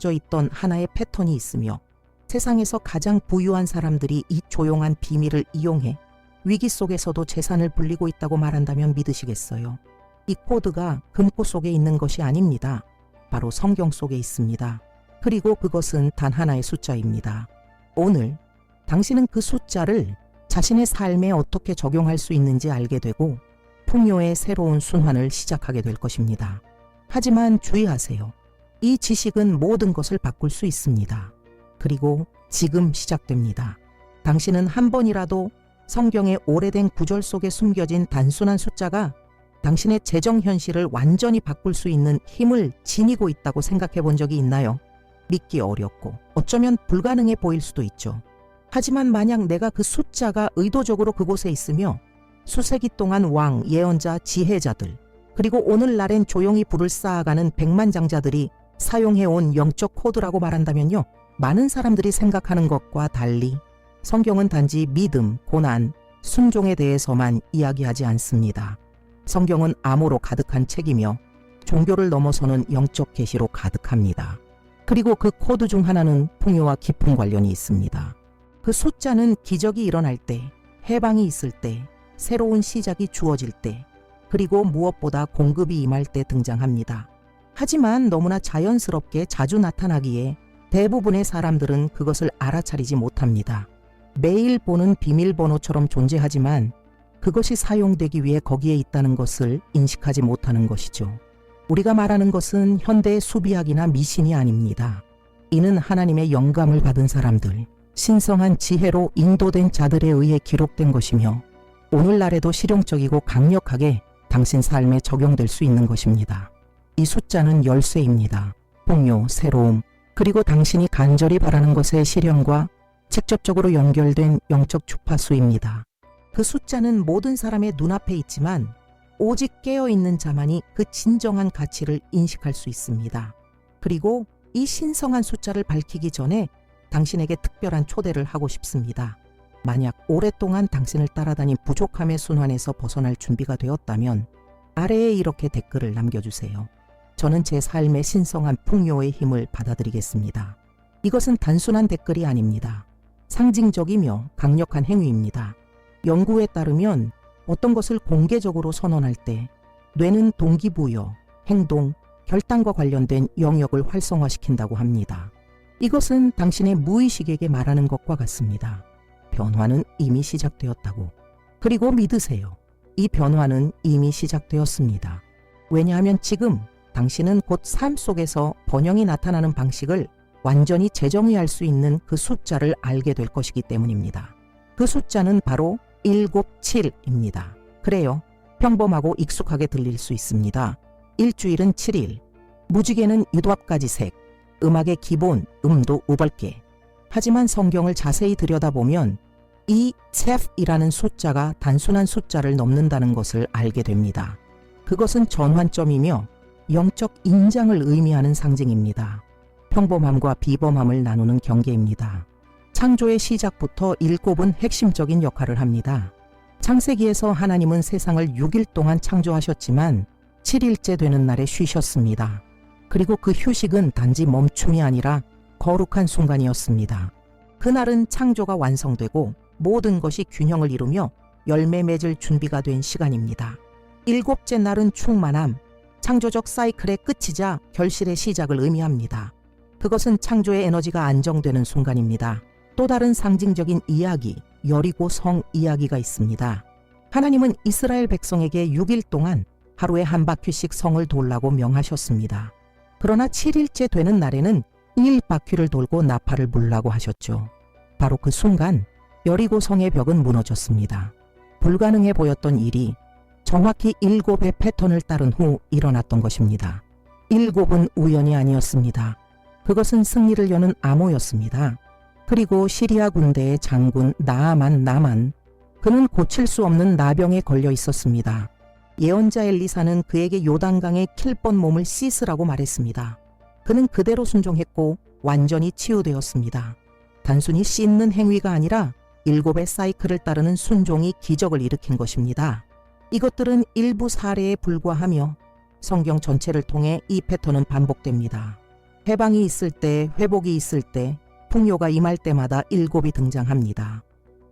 갖춰져 있던 하나의 패턴이 있으며 세상에서 가장 부유한 사람들이 이 조용한 비밀을 이용해 위기 속에서도 재산을 불리고 있다고 말한다면 믿으시겠어요? 이 코드가 금고 속에 있는 것이 아닙니다. 바로 성경 속에 있습니다. 그리고 그것은 단 하나의 숫자입니다. 오늘 당신은 그 숫자를 자신의 삶에 어떻게 적용할 수 있는지 알게 되고 풍요의 새로운 순환을 시작하게 될 것입니다. 하지만 주의하세요. 이 지식은 모든 것을 바꿀 수 있습니다. 그리고 지금 시작됩니다. 당신은 한 번이라도 성경의 오래된 구절 속에 숨겨진 단순한 숫자가 당신의 재정 현실을 완전히 바꿀 수 있는 힘을 지니고 있다고 생각해 본 적이 있나요? 믿기 어렵고 어쩌면 불가능해 보일 수도 있죠. 하지만 만약 내가 그 숫자가 의도적으로 그곳에 있으며 수세기 동안 왕, 예언자, 지혜자들 그리고 오늘날엔 조용히 불을 쌓아가는 백만장자들이 사용해온 영적 코드라고 말한다면요. 많은 사람들이 생각하는 것과 달리 성경은 단지 믿음, 고난, 순종에 대해서만 이야기하지 않습니다. 성경은 암호로 가득한 책이며 종교를 넘어서는 영적 계시로 가득합니다. 그리고 그 코드 중 하나는 풍요와 깊은 관련이 있습니다. 그 숫자는 기적이 일어날 때, 해방이 있을 때, 새로운 시작이 주어질 때, 그리고 무엇보다 공급이 임할 때 등장합니다. 하지만 너무나 자연스럽게 자주 나타나기에 대부분의 사람들은 그것을 알아차리지 못합니다. 매일 보는 비밀번호처럼 존재하지만 그것이 사용되기 위해 거기에 있다는 것을 인식하지 못하는 것이죠. 우리가 말하는 것은 현대의 수비학이나 미신이 아닙니다. 이는 하나님의 영감을 받은 사람들, 신성한 지혜로 인도된 자들에 의해 기록된 것이며 오늘날에도 실용적이고 강력하게 당신 삶에 적용될 수 있는 것입니다. 이 숫자는 열쇠입니다. 풍요, 새로움, 그리고 당신이 간절히 바라는 것의 실현과 직접적으로 연결된 영적 주파수입니다. 그 숫자는 모든 사람의 눈앞에 있지만 오직 깨어있는 자만이 그 진정한 가치를 인식할 수 있습니다. 그리고 이 신성한 숫자를 밝히기 전에 당신에게 특별한 초대를 하고 싶습니다. 만약 오랫동안 당신을 따라다닌 부족함의 순환에서 벗어날 준비가 되었다면 아래에 이렇게 댓글을 남겨주세요. 저는 제 삶의 신성한 풍요의 힘을 받아들이겠습니다. 이것은 단순한 댓글이 아닙니다. 상징적이며 강력한 행위입니다. 연구에 따르면 어떤 것을 공개적으로 선언할 때 뇌는 동기부여, 행동, 결단과 관련된 영역을 활성화시킨다고 합니다. 이것은 당신의 무의식에게 말하는 것과 같습니다. 변화는 이미 시작되었다고. 그리고 믿으세요. 이 변화는 이미 시작되었습니다. 왜냐하면 지금 당신은 곧 삶 속에서 번영이 나타나는 방식을 완전히 재정의할 수 있는 그 숫자를 알게 될 것이기 때문입니다. 그 숫자는 바로 197입니다. 그래요. 평범하고 익숙하게 들릴 수 있습니다. 일주일은 7일, 무지개는 유도합가지색, 음악의 기본, 음도 우벌게. 하지만 성경을 자세히 들여다보면 이 셉이라는 숫자가 단순한 숫자를 넘는다는 것을 알게 됩니다. 그것은 전환점이며 영적 인장을 의미하는 상징입니다. 평범함과 비범함을 나누는 경계입니다. 창조의 시작부터 7은 핵심적인 역할을 합니다. 창세기에서 하나님은 세상을 6일 동안 창조하셨지만 7일째 되는 날에 쉬셨습니다. 그리고 그 휴식은 단지 멈춤이 아니라 거룩한 순간이었습니다. 그날은 창조가 완성되고 모든 것이 균형을 이루며 열매 맺을 준비가 된 시간입니다. 7째 날은 충만함, 창조적 사이클의 끝이자 결실의 시작을 의미합니다. 그것은 창조의 에너지가 안정되는 순간입니다. 또 다른 상징적인 이야기, 여리고 성 이야기가 있습니다. 하나님은 이스라엘 백성에게 6일 동안 하루에 한 바퀴씩 성을 돌라고 명하셨습니다. 그러나 7일째 되는 날에는 1바퀴를 돌고 나팔을 불라고 하셨죠. 바로 그 순간 여리고 성의 벽은 무너졌습니다. 불가능해 보였던 일이 정확히 7의 패턴을 따른 후 일어났던 것입니다. 7은 우연이 아니었습니다. 그것은 승리를 여는 암호였습니다. 그리고 시리아 군대의 장군 나만, 그는 고칠 수 없는 나병에 걸려 있었습니다. 예언자 엘리사는 그에게 요단강에 킬 뻔 몸을 씻으라고 말했습니다. 그는 그대로 순종했고 완전히 치유되었습니다. 단순히 씻는 행위가 아니라 7의 사이클을 따르는 순종이 기적을 일으킨 것입니다. 이것들은 일부 사례에 불과하며 성경 전체를 통해 이 패턴은 반복됩니다. 해방이 있을 때, 회복이 있을 때, 풍요가 임할 때마다 7이 등장합니다.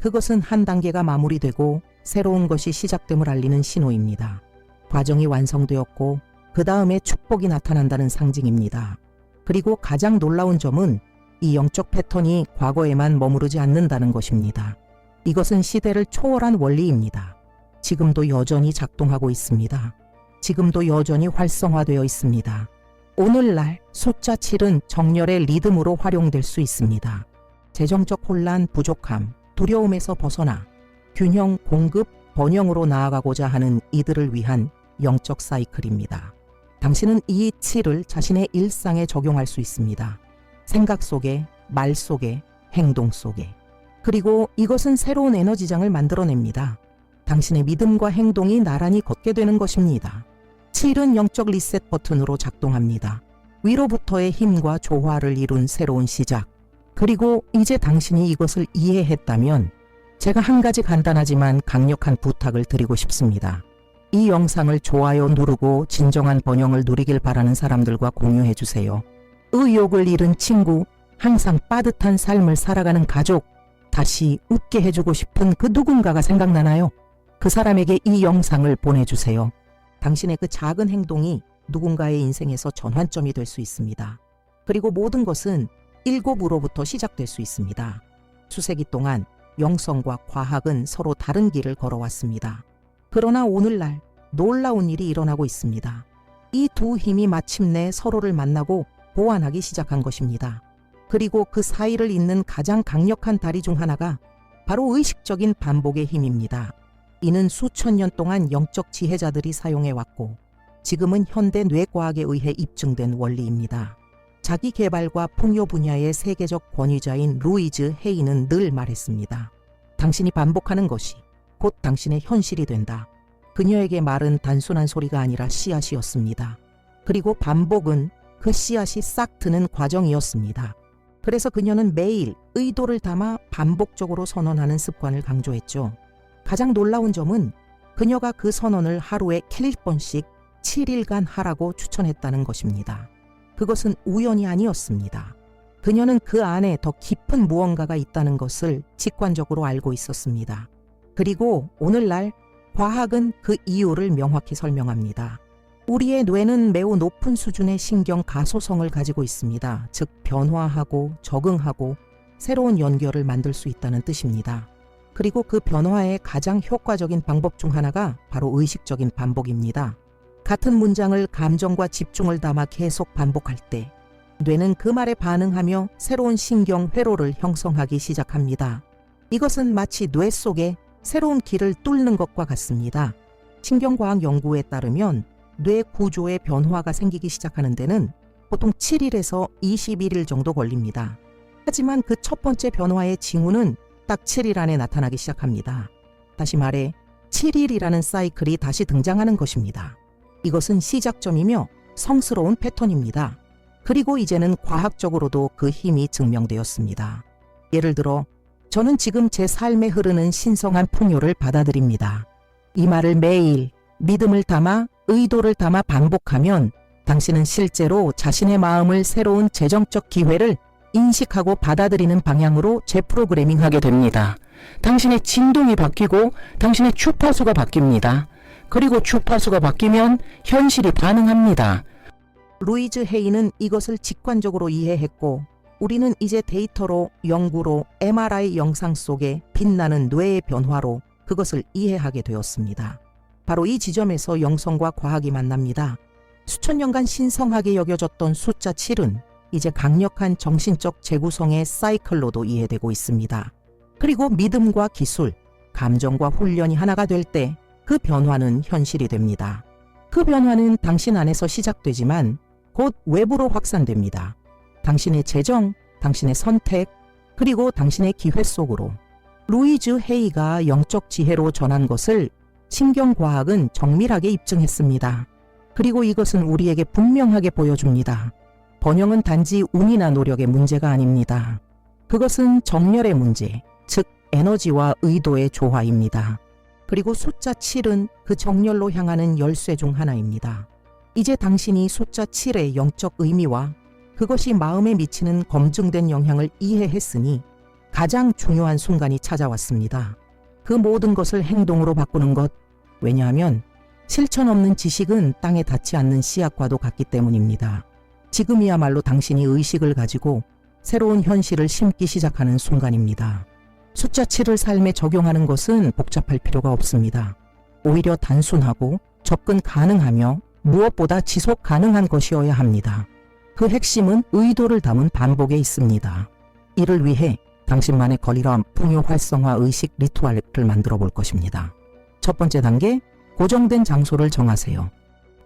그것은 한 단계가 마무리되고 새로운 것이 시작됨을 알리는 신호입니다. 과정이 완성되었고 그 다음에 축복이 나타난다는 상징입니다. 그리고 가장 놀라운 점은 이 영적 패턴이 과거에만 머무르지 않는다는 것입니다. 이것은 시대를 초월한 원리입니다. 지금도 여전히 작동하고 있습니다. 지금도 여전히 활성화되어 있습니다. 오늘날 숫자 7은 정렬의 리듬으로 활용될 수 있습니다. 재정적 혼란, 부족함, 두려움에서 벗어나 균형, 공급, 번영으로 나아가고자 하는 이들을 위한 영적 사이클입니다. 당신은 이 7을 자신의 일상에 적용할 수 있습니다. 생각 속에, 말 속에, 행동 속에. 그리고 이것은 새로운 에너지장을 만들어냅니다. 당신의 믿음과 행동이 나란히 걷게 되는 것입니다. 7은 영적 리셋 버튼으로 작동합니다. 위로부터의 힘과 조화를 이룬 새로운 시작. 그리고 이제 당신이 이것을 이해했다면 제가 한 가지 간단하지만 강력한 부탁을 드리고 싶습니다. 이 영상을 좋아요 누르고 진정한 번영을 누리길 바라는 사람들과 공유해 주세요. 의욕을 잃은 친구, 항상 빠듯한 삶을 살아가는 가족, 다시 웃게 해주고 싶은 그 누군가가 생각나나요? 그 사람에게 이 영상을 보내주세요. 당신의 그 작은 행동이 누군가의 인생에서 전환점이 될 수 있습니다. 그리고 모든 것은 7으로부터 시작될 수 있습니다. 수세기 동안 영성과 과학은 서로 다른 길을 걸어왔습니다. 그러나 오늘날 놀라운 일이 일어나고 있습니다. 이 두 힘이 마침내 서로를 만나고 보완하기 시작한 것입니다. 그리고 그 사이를 잇는 가장 강력한 다리 중 하나가 바로 의식적인 반복의 힘입니다. 이는 수천 년 동안 영적 지혜자들이 사용해왔고 지금은 현대 뇌과학에 의해 입증된 원리입니다. 자기 개발과 풍요 분야의 세계적 권위자인 루이즈 헤이는 늘 말했습니다. 당신이 반복하는 것이 곧 당신의 현실이 된다. 그녀에게 말은 단순한 소리가 아니라 씨앗이었습니다. 그리고 반복은 그 씨앗이 싹 트는 과정이었습니다. 그래서 그녀는 매일 의도를 담아 반복적으로 선언하는 습관을 강조했죠. 가장 놀라운 점은 그녀가 그 선언을 하루에 7번씩 7일간 하라고 추천했다는 것입니다. 그것은 우연이 아니었습니다. 그녀는 그 안에 더 깊은 무언가가 있다는 것을 직관적으로 알고 있었습니다. 그리고 오늘날 과학은 그 이유를 명확히 설명합니다. 우리의 뇌는 매우 높은 수준의 신경 가소성을 가지고 있습니다. 즉 변화하고 적응하고 새로운 연결을 만들 수 있다는 뜻입니다. 그리고 그 변화의 가장 효과적인 방법 중 하나가 바로 의식적인 반복입니다. 같은 문장을 감정과 집중을 담아 계속 반복할 때 뇌는 그 말에 반응하며 새로운 신경 회로를 형성하기 시작합니다. 이것은 마치 뇌 속에 새로운 길을 뚫는 것과 같습니다. 신경과학 연구에 따르면 뇌 구조의 변화가 생기기 시작하는 데는 보통 7일에서 21일 정도 걸립니다. 하지만 그 첫 번째 변화의 징후는 딱 7일 안에 나타나기 시작합니다. 다시 말해 7일이라는 사이클이 다시 등장하는 것입니다. 이것은 시작점이며 성스러운 패턴입니다. 그리고 이제는 과학적으로도 그 힘이 증명되었습니다. 예를 들어 저는 지금 제 삶에 흐르는 신성한 풍요를 받아들입니다. 이 말을 매일 믿음을 담아 의도를 담아 반복하면 당신은 실제로 자신의 마음을 새로운 재정적 기회를 인식하고 받아들이는 방향으로 재프로그래밍하게 됩니다. 당신의 진동이 바뀌고 당신의 주파수가 바뀝니다. 그리고 주파수가 바뀌면 현실이 반응합니다. 루이즈 헤이는 이것을 직관적으로 이해했고 우리는 이제 데이터로, 연구로, MRI 영상 속에 빛나는 뇌의 변화로 그것을 이해하게 되었습니다. 바로 이 지점에서 영성과 과학이 만납니다. 수천 년간 신성하게 여겨졌던 숫자 7은 이제 강력한 정신적 재구성의 사이클로도 이해되고 있습니다. 그리고 믿음과 기술, 감정과 훈련이 하나가 될 때 그 변화는 현실이 됩니다. 그 변화는 당신 안에서 시작되지만 곧 외부로 확산됩니다. 당신의 재정, 당신의 선택, 그리고 당신의 기회 속으로. 루이즈 헤이가 영적 지혜로 전한 것을 신경과학은 정밀하게 입증했습니다. 그리고 이것은 우리에게 분명하게 보여줍니다. 번영은 단지 운이나 노력의 문제가 아닙니다. 그것은 정렬의 문제, 즉 에너지와 의도의 조화입니다. 그리고 숫자 7은 그 정렬로 향하는 열쇠 중 하나입니다. 이제 당신이 숫자 7의 영적 의미와 그것이 마음에 미치는 검증된 영향을 이해했으니 가장 중요한 순간이 찾아왔습니다. 그 모든 것을 행동으로 바꾸는 것. 왜냐하면 실천 없는 지식은 땅에 닿지 않는 씨앗과도 같기 때문입니다. 지금이야말로 당신이 의식을 가지고 새로운 현실을 심기 시작하는 순간입니다. 숫자 7을 삶에 적용하는 것은 복잡할 필요가 없습니다. 오히려 단순하고 접근 가능하며 무엇보다 지속 가능한 것이어야 합니다. 그 핵심은 의도를 담은 반복에 있습니다. 이를 위해 당신만의 거리람 풍요 활성화 의식 리투알을 만들어 볼 것입니다. 첫 번째 단계, 고정된 장소를 정하세요.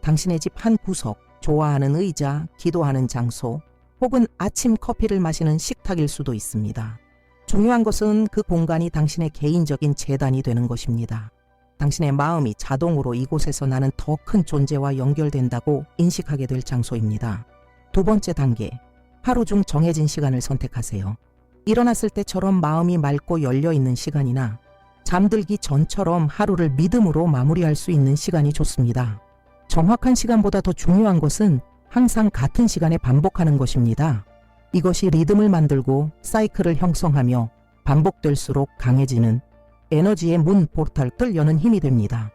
당신의 집 한 구석, 좋아하는 의자, 기도하는 장소, 혹은 아침 커피를 마시는 식탁일 수도 있습니다. 중요한 것은 그 공간이 당신의 개인적인 재단이 되는 것입니다. 당신의 마음이 자동으로 이곳에서 나는 더 큰 존재와 연결된다고 인식하게 될 장소입니다. 두 번째 단계, 하루 중 정해진 시간을 선택하세요. 일어났을 때처럼 마음이 맑고 열려있는 시간이나 잠들기 전처럼 하루를 믿음으로 마무리할 수 있는 시간이 좋습니다. 정확한 시간보다 더 중요한 것은 항상 같은 시간에 반복하는 것입니다. 이것이 리듬을 만들고 사이클을 형성하며 반복될수록 강해지는 에너지의 문 포탈을 여는 힘이 됩니다.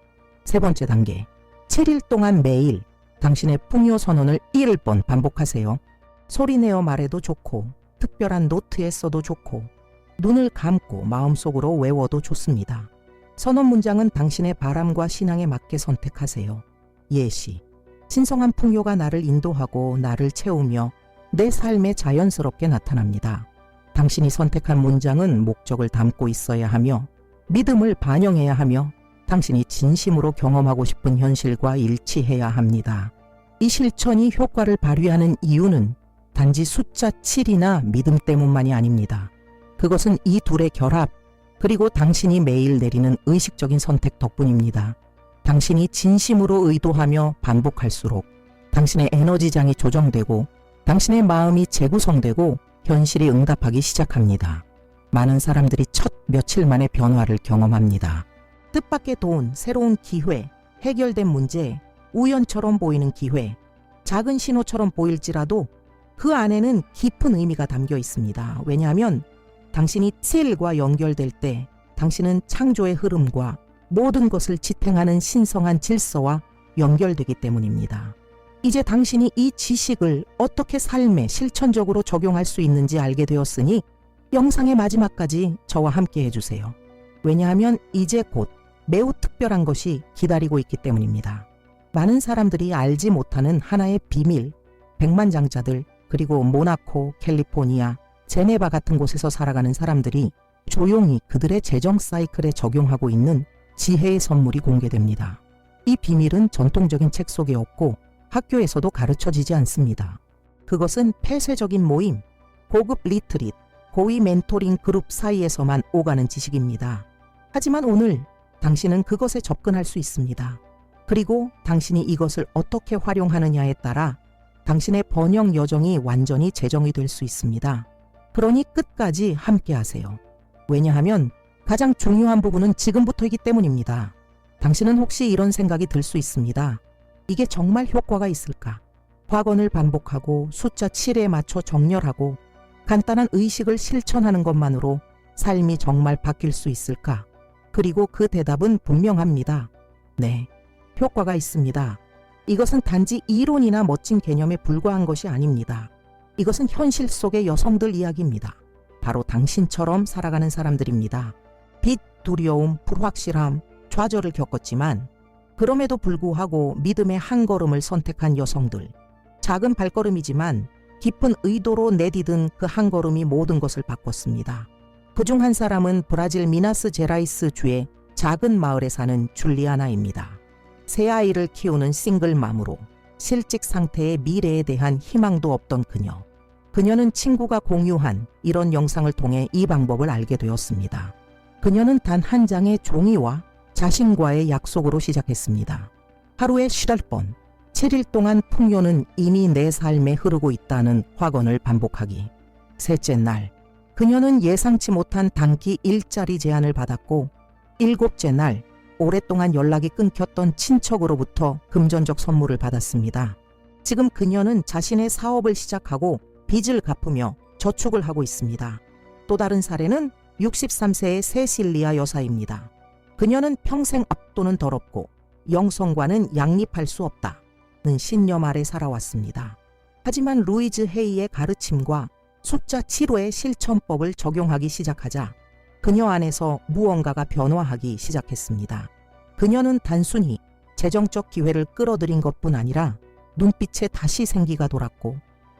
세 번째 단계, 7일 동안 매일 당신의 풍요 선언을 1번 반복하세요. 소리내어 말해도 좋고 특별한 노트에 써도 좋고 눈을 감고 마음속으로 외워도 좋습니다. 선언 문장은 당신의 바람과 신앙에 맞게 선택하세요. 예시, 신성한 풍요가 나를 인도하고 나를 채우며 내 삶에 자연스럽게 나타납니다. 당신이 선택한 문장은 목적을 담고 있어야 하며 믿음을 반영해야 하며 당신이 진심으로 경험하고 싶은 현실과 일치해야 합니다. 이 실천이 효과를 발휘하는 이유는 단지 숫자 7이나 믿음 때문만이 아닙니다. 그것은 이 둘의 결합, 그리고 당신이 매일 내리는 의식적인 선택 덕분입니다. 당신이 진심으로 의도하며 반복할수록 당신의 에너지장이 조정되고 당신의 마음이 재구성되고 현실이 응답하기 시작합니다. 많은 사람들이 첫 며칠 만에 변화를 경험합니다. 뜻밖의 돈, 새로운 기회, 해결된 문제, 우연처럼 보이는 기회, 작은 신호처럼 보일지라도 그 안에는 깊은 의미가 담겨 있습니다. 왜냐하면 당신이 7과 연결될 때 당신은 창조의 흐름과 모든 것을 지탱하는 신성한 질서와 연결되기 때문입니다. 이제 당신이 이 지식을 어떻게 삶에 실천적으로 적용할 수 있는지 알게 되었으니 영상의 마지막까지 저와 함께 해주세요. 왜냐하면 이제 곧 매우 특별한 것이 기다리고 있기 때문입니다. 많은 사람들이 알지 못하는 하나의 비밀, 백만장자들, 그리고 모나코, 캘리포니아, 제네바 같은 곳에서 살아가는 사람들이 조용히 그들의 재정 사이클에 적용하고 있는 지혜의 선물이 공개됩니다. 이 비밀은 전통적인 책 속에 없고 학교에서도 가르쳐지지 않습니다. 그것은 폐쇄적인 모임, 고급 리트릿, 고위 멘토링 그룹 사이에서만 오가는 지식입니다. 하지만 오늘 당신은 그것에 접근할 수 있습니다. 그리고 당신이 이것을 어떻게 활용하느냐에 따라 당신의 번영 여정이 완전히 재정이 될 수 있습니다. 그러니 끝까지 함께 하세요. 왜냐하면 가장 중요한 부분은 지금부터이기 때문입니다. 당신은 혹시 이런 생각이 들 수 있습니다. 이게 정말 효과가 있을까? 확언을 반복하고 숫자 7에 맞춰 정렬하고 간단한 의식을 실천하는 것만으로 삶이 정말 바뀔 수 있을까? 그리고 그 대답은 분명합니다. 네, 효과가 있습니다. 이것은 단지 이론이나 멋진 개념에 불과한 것이 아닙니다. 이것은 현실 속의 여성들 이야기입니다. 바로 당신처럼 살아가는 사람들입니다. 빚, 두려움, 불확실함, 좌절을 겪었지만 그럼에도 불구하고 믿음의 한 걸음을 선택한 여성들. 작은 발걸음이지만 깊은 의도로 내디딘 그 한 걸음이 모든 것을 바꿨습니다. 그중 한 사람은 브라질 미나스 제라이스 주의 작은 마을에 사는 줄리아나입니다. 세 아이를 키우는 싱글맘으로 실직 상태의 미래에 대한 희망도 없던 그녀. 그녀는 친구가 공유한 이런 영상을 통해 이 방법을 알게 되었습니다. 그녀는 단 한 장의 종이와 자신과의 약속으로 시작했습니다. 하루에 8번, 7일 동안 풍요는 이미 내 삶에 흐르고 있다는 확언을 반복하기. 셋째 날, 그녀는 예상치 못한 단기 일자리 제안을 받았고 7째 날, 오랫동안 연락이 끊겼던 친척으로부터 금전적 선물을 받았습니다. 지금 그녀는 자신의 사업을 시작하고 빚을 갚으며 저축을 하고 있습니다. 또 다른 사례는 63세의 세실리아 여사입니다. 그녀는 평생 앞돈은 더럽고 영성과는 양립할 수 없다는 신념 아래 살아왔습니다. 하지만 루이즈 헤이의 가르침과 숫자 7호의 실천법을 적용하기 시작하자 그녀 안에서 무언가가 변화하기 시작했습니다. 그녀는 단순히 재정적 기회를 끌어들인 것뿐 아니라 눈빛에 다시 생기가 돌았고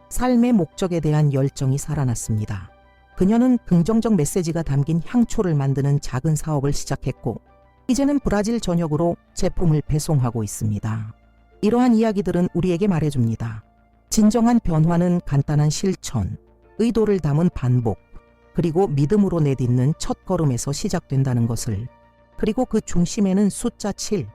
삶의 목적에 대한 열정이 살아났습니다. 그녀는 긍정적 메시지가 담긴 향초를 만드는 작은 사업을 시작했고 이제는 브라질 전역으로 제품을 배송하고 있습니다. 이러한 이야기들은 우리에게 말해줍니다. 진정한 변화는 간단한 실천, 의도를 담은 반복, 그리고 믿음으로 내딛는 첫걸음에서 시작된다는 것을. 그리고 그 중심에는 숫자 7,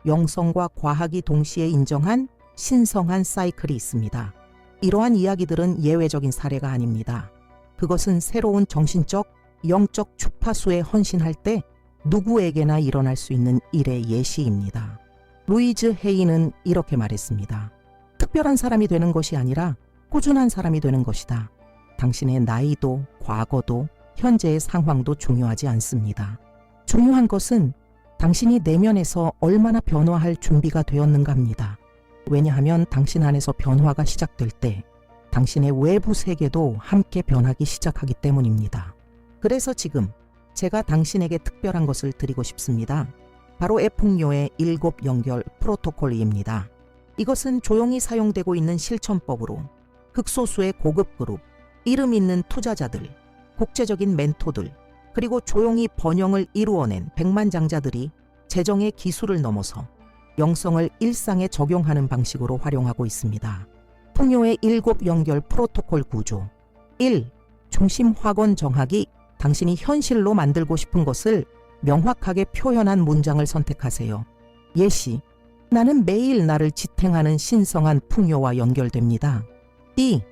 영성과 과학이 동시에 인정한 신성한 사이클이 있습니다. 이러한 이야기들은 예외적인 사례가 아닙니다. 그것은 새로운 정신적, 영적 주파수에 헌신할 때 누구에게나 일어날 수 있는 일의 예시입니다. 루이즈 헤이는 이렇게 말했습니다. 특별한 사람이 되는 것이 아니라 꾸준한 사람이 되는 것이다. 당신의 나이도 과거도 현재의 상황도 중요하지 않습니다. 중요한 것은 당신이 내면에서 얼마나 변화할 준비가 되었는가 합니다. 왜냐하면 당신 안에서 변화가 시작될 때 당신의 외부 세계도 함께 변하기 시작하기 때문입니다. 그래서 지금 제가 당신에게 특별한 것을 드리고 싶습니다. 바로 애풍요의 7 연결 프로토콜입니다. 이것은 조용히 사용되고 있는 실천법으로 극소수의 고급 그룹, 이름 있는 투자자들, 국제적인 멘토들, 그리고 조용히 번영을 이루어낸 백만장자들이 재정의 기술을 넘어서 영성을 일상에 적용하는 방식으로 활용하고 있습니다. 풍요의 7 연결 프로토콜 구조. 1. 중심 확원 정하기. 당신이 현실로 만들고 싶은 것을 명확하게 표현한 문장을 선택하세요. 예시. 나는 매일 나를 지탱하는 신성한 풍요와 연결됩니다. 2.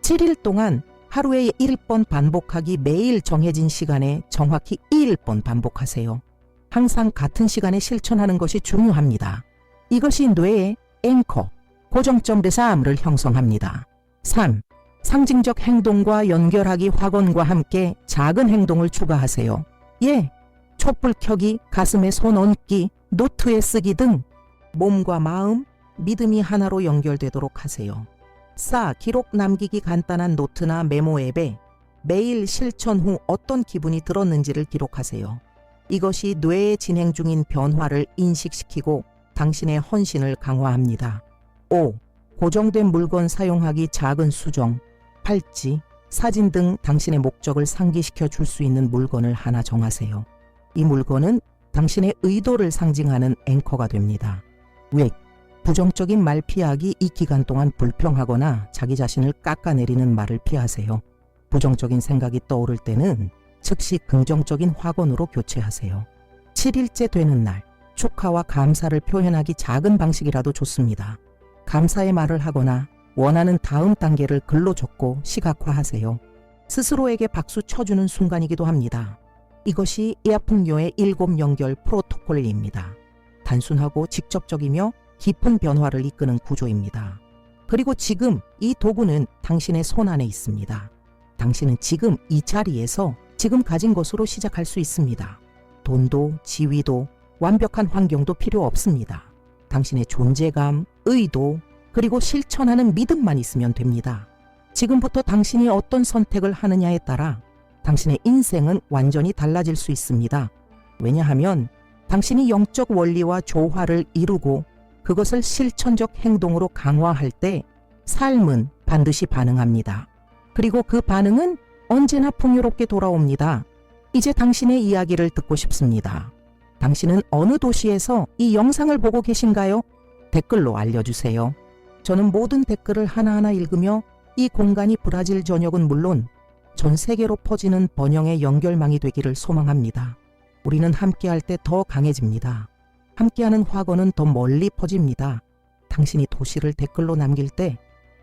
7일 동안 하루에 1번 반복하기. 매일 정해진 시간에 정확히 1번 반복하세요. 항상 같은 시간에 실천하는 것이 중요합니다. 이것이 뇌의 앵커, 고정점 르삼을 형성합니다. 3. 상징적 행동과 연결하기. 확언과 함께 작은 행동을 추가하세요. 예, 촛불 켜기, 가슴에 손 얹기, 노트에 쓰기 등 몸과 마음, 믿음이 하나로 연결되도록 하세요. 4. 기록 남기기. 간단한 노트나 메모 앱에 매일 실천 후 어떤 기분이 들었는지를 기록하세요. 이것이 뇌에 진행 중인 변화를 인식시키고 당신의 헌신을 강화합니다. 5. 고정된 물건 사용하기. 작은 수정, 팔찌, 사진 등 당신의 목적을 상기시켜 줄 수 있는 물건을 하나 정하세요. 이 물건은 당신의 의도를 상징하는 앵커가 됩니다. 왜? 부정적인 말 피하기. 이 기간 동안 불평하거나 자기 자신을 깎아내리는 말을 피하세요. 부정적인 생각이 떠오를 때는 즉시 긍정적인 확언으로 교체하세요. 7일째 되는 날, 축하와 감사를 표현하기. 작은 방식이라도 좋습니다. 감사의 말을 하거나 원하는 다음 단계를 글로 적고 시각화하세요. 스스로에게 박수 쳐주는 순간이기도 합니다. 이것이 이하풍요의 7 연결 프로토콜입니다. 단순하고 직접적이며 깊은 변화를 이끄는 구조입니다. 그리고 지금 이 도구는 당신의 손 안에 있습니다. 당신은 지금 이 자리에서 지금 가진 것으로 시작할 수 있습니다. 돈도 지위도 완벽한 환경도 필요 없습니다. 당신의 존재감, 의도, 그리고 실천하는 믿음만 있으면 됩니다. 지금부터 당신이 어떤 선택을 하느냐에 따라 당신의 인생은 완전히 달라질 수 있습니다. 왜냐하면 당신이 영적 원리와 조화를 이루고 그것을 실천적 행동으로 강화할 때 삶은 반드시 반응합니다. 그리고 그 반응은 언제나 풍요롭게 돌아옵니다. 이제 당신의 이야기를 듣고 싶습니다. 당신은 어느 도시에서 이 영상을 보고 계신가요? 댓글로 알려주세요. 저는 모든 댓글을 하나하나 읽으며 이 공간이 브라질 전역은 물론 전 세계로 퍼지는 번영의 연결망이 되기를 소망합니다. 우리는 함께할 때 더 강해집니다. 함께하는 확언은 더 멀리 퍼집니다. 당신이 도시를 댓글로 남길 때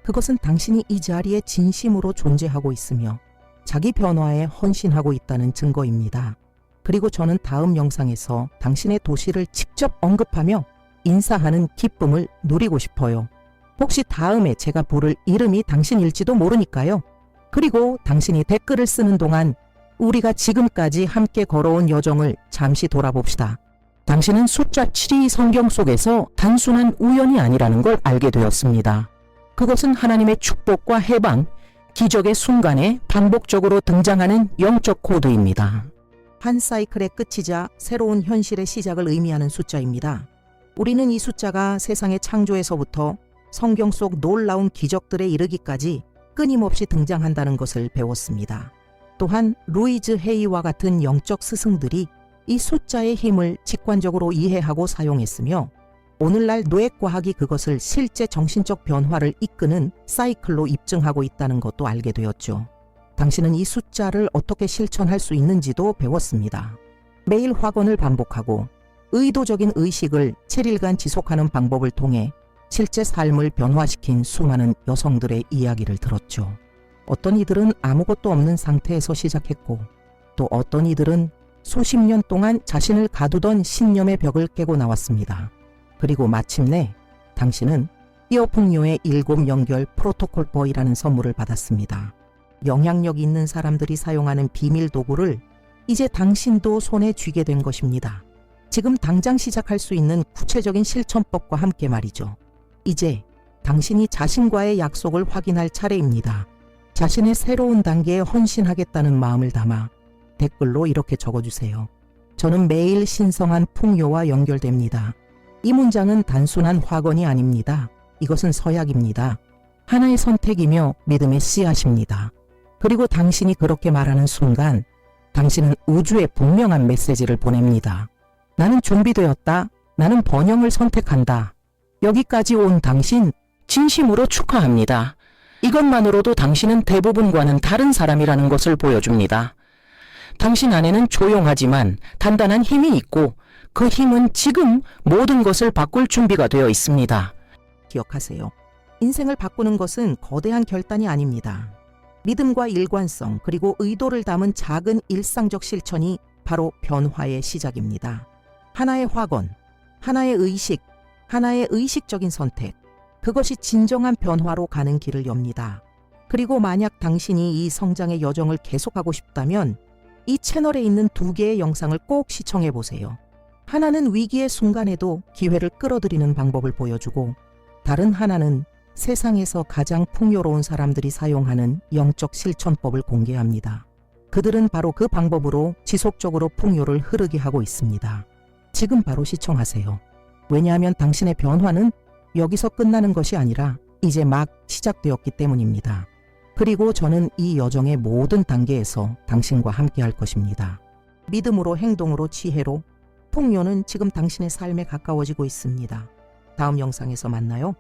그것은 당신이 이 자리에 진심으로 존재하고 있으며 자기 변화에 헌신하고 있다는 증거입니다. 그리고 저는 다음 영상에서 당신의 도시를 직접 언급하며 인사하는 기쁨을 누리고 싶어요. 혹시 다음에 제가 부를 이름이 당신일지도 모르니까요. 그리고 당신이 댓글을 쓰는 동안 우리가 지금까지 함께 걸어온 여정을 잠시 돌아봅시다. 당신은 숫자 7이 성경 속에서 단순한 우연이 아니라는 걸 알게 되었습니다. 그것은 하나님의 축복과 해방, 기적의 순간에 반복적으로 등장하는 영적 코드입니다. 한 사이클의 끝이자 새로운 현실의 시작을 의미하는 숫자입니다. 우리는 이 숫자가 세상의 창조에서부터 성경 속 놀라운 기적들에 이르기까지 끊임없이 등장한다는 것을 배웠습니다. 또한 루이즈 헤이와 같은 영적 스승들이 이 숫자의 힘을 직관적으로 이해하고 사용했으며 오늘날 뇌과학이 그것을 실제 정신적 변화를 이끄는 사이클로 입증하고 있다는 것도 알게 되었죠. 당신은 이 숫자를 어떻게 실천할 수 있는지도 배웠습니다. 매일 확언을 반복하고 의도적인 의식을 7일간 지속하는 방법을 통해 실제 삶을 변화시킨 수많은 여성들의 이야기를 들었죠. 어떤 이들은 아무것도 없는 상태에서 시작했고 또 어떤 이들은 수십 년 동안 자신을 가두던 신념의 벽을 깨고 나왔습니다. 그리고 마침내 당신은 이어풍요의 7 연결 프로토콜버이라는 선물을 받았습니다. 영향력 있는 사람들이 사용하는 비밀 도구를 이제 당신도 손에 쥐게 된 것입니다. 지금 당장 시작할 수 있는 구체적인 실천법과 함께 말이죠. 이제 당신이 자신과의 약속을 확인할 차례입니다. 자신의 새로운 단계에 헌신하겠다는 마음을 담아 댓글로 이렇게 적어주세요. 저는 매일 신성한 풍요와 연결됩니다. 이 문장은 단순한 확언이 아닙니다. 이것은 서약입니다. 하나의 선택이며 믿음의 씨앗입니다. 그리고 당신이 그렇게 말하는 순간 당신은 우주에 분명한 메시지를 보냅니다. 나는 준비되었다. 나는 번영을 선택한다. 여기까지 온 당신 진심으로 축하합니다. 이것만으로도 당신은 대부분과는 다른 사람이라는 것을 보여줍니다. 당신 안에는 조용하지만 단단한 힘이 있고 그 힘은 지금 모든 것을 바꿀 준비가 되어 있습니다. 기억하세요. 인생을 바꾸는 것은 거대한 결단이 아닙니다. 믿음과 일관성 그리고 의도를 담은 작은 일상적 실천이 바로 변화의 시작입니다. 하나의 확언, 하나의 의식, 하나의 의식적인 선택, 그것이 진정한 변화로 가는 길을 엽니다. 그리고 만약 당신이 이 성장의 여정을 계속하고 싶다면 이 채널에 있는 2개의 영상을 꼭 시청해 보세요. 하나는 위기의 순간에도 기회를 끌어들이는 방법을 보여주고 다른 하나는 세상에서 가장 풍요로운 사람들이 사용하는 영적 실천법을 공개합니다. 그들은 바로 그 방법으로 지속적으로 풍요를 흐르게 하고 있습니다. 지금 바로 시청하세요. 왜냐하면 당신의 변화는 여기서 끝나는 것이 아니라 이제 막 시작되었기 때문입니다. 그리고 저는 이 여정의 모든 단계에서 당신과 함께 할 것입니다. 믿음으로 행동으로 지혜로 풍요는 지금 당신의 삶에 가까워지고 있습니다. 다음 영상에서 만나요.